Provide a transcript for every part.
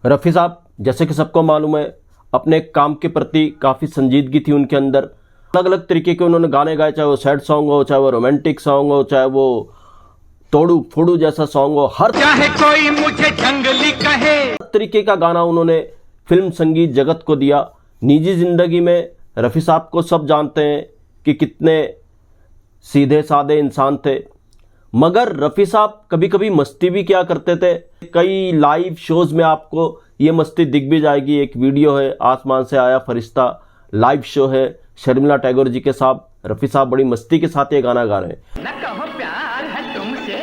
रफ़ी साहब जैसे कि सबको मालूम है अपने काम के प्रति काफ़ी संजीदगी थी उनके अंदर। अलग अलग तरीके के उन्होंने गाने गाए, चाहे वो सैड सॉन्ग हो, चाहे वो रोमांटिक सॉन्ग हो, चाहे वो तोड़ू फोड़ू जैसा सॉन्ग हो, हर चाहे कोई मुझे जंगली कहे तरीके का गाना उन्होंने फिल्म संगीत जगत को दिया। निजी जिंदगी में रफ़ी साहब को सब जानते हैं कि कितने सीधे साधे इंसान थे, मगर रफ़ी साहब कभी कभी मस्ती भी क्या करते थे। कई लाइव शोज़ में आपको ये मस्ती दिख भी जाएगी। एक वीडियो है आसमान से आया फरिश्ता, लाइव शो है शर्मिला टैगोर जी के साथ। रफ़ी साहब बड़ी मस्ती के साथ ये गाना गा रहे हैं। न कहो प्यार है तुमसे।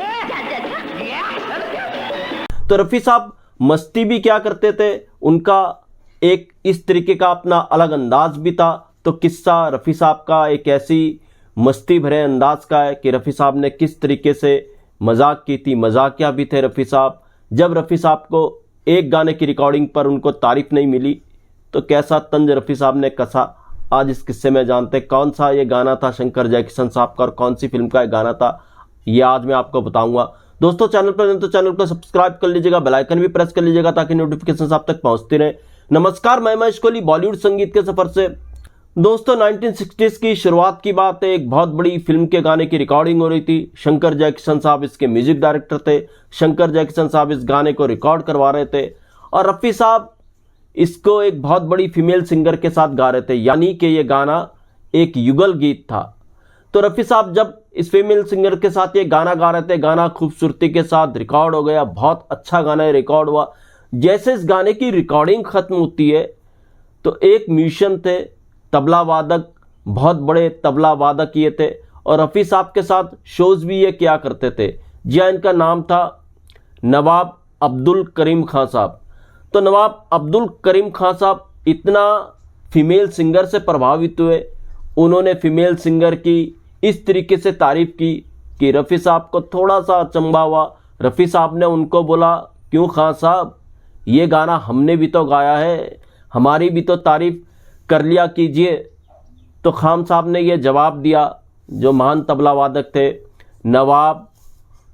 तो रफ़ी साहब मस्ती भी क्या करते थे, उनका एक इस तरीके का अपना अलग अंदाज भी था। तो किस्सा रफ़ी साहब का एक ऐसी मस्ती भरे अंदाज का है कि रफ़ी साहब ने किस तरीके से मजाक की थी। मजाकिया भी थे रफ़ी साहब। जब रफ़ी साहब को एक गाने की रिकॉर्डिंग पर उनको तारीफ नहीं मिली तो कैसा तंज रफ़ी साहब ने कसा, आज इस किस्से में जानते कौन सा ये गाना था शंकर जयकिशन साहब का और कौन सी फिल्म का ये गाना था, ये आज मैं आपको बताऊंगा। दोस्तों चैनल पर तो चैनल को सब्सक्राइब कर लीजिएगा, बेल आइकन भी प्रेस कर लीजिएगा ताकि नोटिफिकेशन आप तक पहुंचती रहे। नमस्कार, मैं महेश कोहली बॉलीवुड संगीत के सफर से। दोस्तों 1960s की शुरुआत की बात है। एक बहुत बड़ी फिल्म के गाने की रिकॉर्डिंग हो रही थी। शंकर जयकिशन साहब इसके म्यूजिक डायरेक्टर थे। शंकर जयकिशन साहब इस गाने को रिकॉर्ड करवा रहे थे और रफ़ी साहब इसको एक बहुत बड़ी फीमेल सिंगर के साथ गा रहे थे, यानी कि ये गाना एक युगल गीत था। तो रफ़ी साहब जब इस फीमेल सिंगर के साथ ये गाना गा रहे थे, गाना खूबसूरती के साथ रिकॉर्ड हो गया, बहुत अच्छा गाना रिकॉर्ड हुआ। जैसे इस गाने की रिकॉर्डिंग खत्म होती है तो एक म्यूजिशियन थे, तबला वादक, बहुत बड़े तबला वादक ये थे और रफ़ी साहब के साथ शोज़ भी ये किया करते थे। जी हाँ, इनका नाम था नवाब अब्दुल करीम खां साहब। तो नवाब अब्दुल करीम खां साहब इतना फीमेल सिंगर से प्रभावित हुए, उन्होंने फीमेल सिंगर की इस तरीके से तारीफ़ की कि रफ़ी साहब को थोड़ा सा अचंभा हुआ। रफ़ी साहब ने उनको बोला, क्यों खां साहब, ये गाना हमने भी तो गाया है, हमारी भी तो तारीफ़ कर लिया कीजिए। तो खान साहब ने ये जवाब दिया, जो महान तबला वादक थे नवाब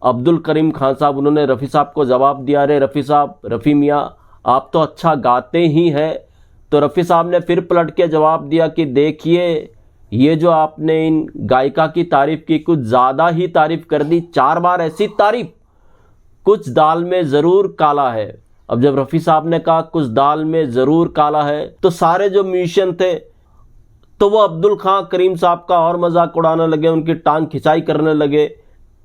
अब्दुल करीम खान साहब, उन्होंने रफ़ी साहब को जवाब दिया, अरे रफ़ी साहब, रफ़ी मियाँ आप तो अच्छा गाते ही हैं। तो रफ़ी साहब ने फिर पलट के जवाब दिया कि देखिए, ये जो आपने इन गायिका की तारीफ़ की, कुछ ज़्यादा ही तारीफ़ कर दी, 4 बार ऐसी तारीफ़, कुछ दाल में ज़रूर काला है। अब जब रफ़ी साहब ने कहा कुछ दाल में ज़रूर काला है तो सारे जो म्यूजिशियन थे तो वो अब्दुल खां करीम साहब का और मजाक उड़ाने लगे, उनकी टांग खिंचाई करने लगे।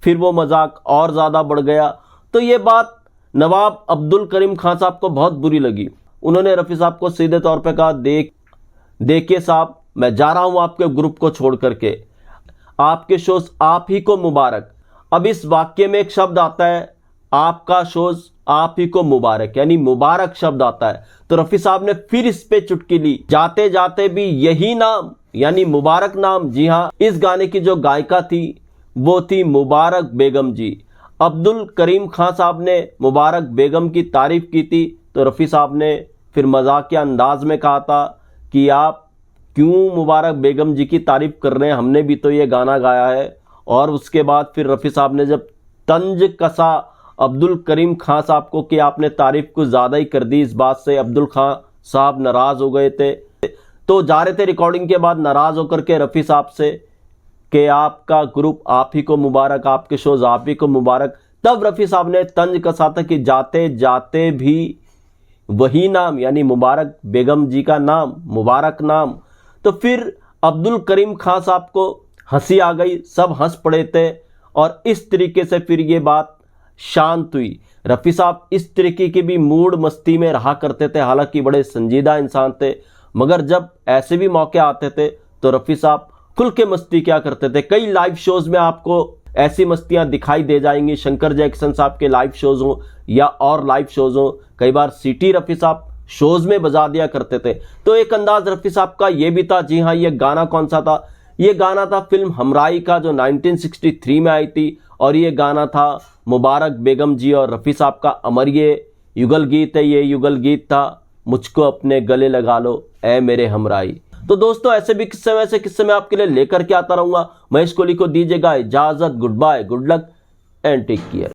फिर वो मजाक और ज़्यादा बढ़ गया। तो ये बात नवाब अब्दुल करीम खां साहब को बहुत बुरी लगी। उन्होंने रफ़ी साहब को सीधे तौर पे कहा, देखिए साहब, मैं जा रहा हूँ आपके ग्रुप को छोड़ करके, आपके शोज़ आप ही को मुबारक। अब इस वाक्य में एक शब्द आता है, आपका शोज़ आप ही को मुबारक, यानी मुबारक शब्द आता है। तो रफ़ी साहब ने फिर इस पे चुटकी ली, जाते जाते भी यही नाम, यानी मुबारक नाम। जी हाँ, इस गाने की जो गायिका थी वो थी मुबारक बेगम जी। अब्दुल करीम खां साहब ने मुबारक बेगम की तारीफ की थी। तो रफ़ी साहब ने फिर मजाकिया अंदाज में कहा था कि आप क्यों मुबारक बेगम जी की तारीफ कर रहे हैं, हमने भी तो ये गाना गाया है। और उसके बाद फिर रफ़ी साहब ने जब तंज कसा अब्दुल करीम खां साहब को कि आपने तारीफ कुछ ज़्यादा ही कर दी, इस बात से अब्दुल खां साहब नाराज़ हो गए थे। तो जा रहे थे रिकॉर्डिंग के बाद नाराज़ होकर के रफ़ी साहब से कि आपका ग्रुप आप ही को मुबारक, आपके शोज़ आप ही को मुबारक। तब रफ़ी साहब ने तंज कसा था कि जाते जाते भी वही नाम, यानी मुबारक बेगम जी का नाम, मुबारक नाम। तो फिर अब्दुल करीम खां साहब को हंसी आ गई, सब हंस पड़े थे और इस तरीके से फिर ये बात शांत हुई। रफ़ी साहब इस तरीके की भी मूड मस्ती में रहा करते थे, हालांकि बड़े संजीदा इंसान थे, मगर जब ऐसे भी मौके आते थे तो रफ़ी साहब खुल के मस्ती क्या करते थे। कई लाइव शोज़ में आपको ऐसी मस्तियां दिखाई दे जाएंगी, शंकर जयकिशन साहब के लाइव शोज़ हों या और लाइव शोज़ हों। कई बार सीटी रफ़ी साहब शोज़ में बजा दिया करते थे। तो एक अंदाज रफ़ी साहब का ये भी था। जी हाँ, ये गाना कौन सा था, ये गाना था फिल्म हमराई का, जो 1963 में आई थी। और ये गाना था मुबारक बेगम जी और रफ़ी साहब का अमर ये युगल गीत है। ये युगल गीत था, मुझको अपने गले लगा लो ऐ मेरे हमराई। तो दोस्तों ऐसे भी किस्से वैसे किस्से मैं आपके लिए लेकर के आता रहूंगा। महेश कोहली को दीजिएगा इजाजत, goodbye, good luck and take care.